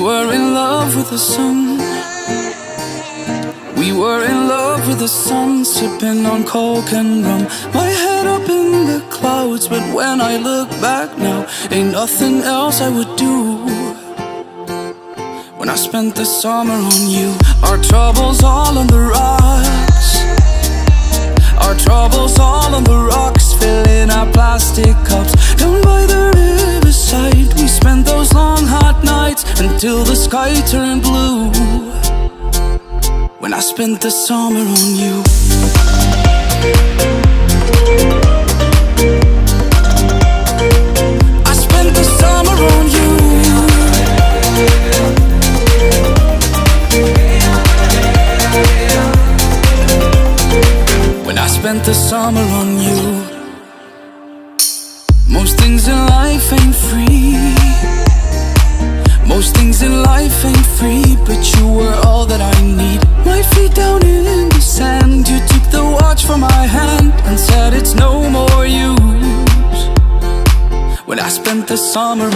were in love with the sun. We were in love with the sun, sipping on coke and rum. My head up in the clouds, but when I look back now, ain't nothing else I would do. When I spent the summer on you, our troubles all on the rocks. Our troubles all on the rocks, filling our plastic cups. Down by the riverside, we spent those long hot nights until the sky turned blue. When I spent the summer on you. I spent the summer on you. When I spent the summer on you. Most things in life ain't free. Most things in life ain't free, but you were all that I need. My feet down in the sand, you took the watch from my hand and said it's no more use. When I spent the summer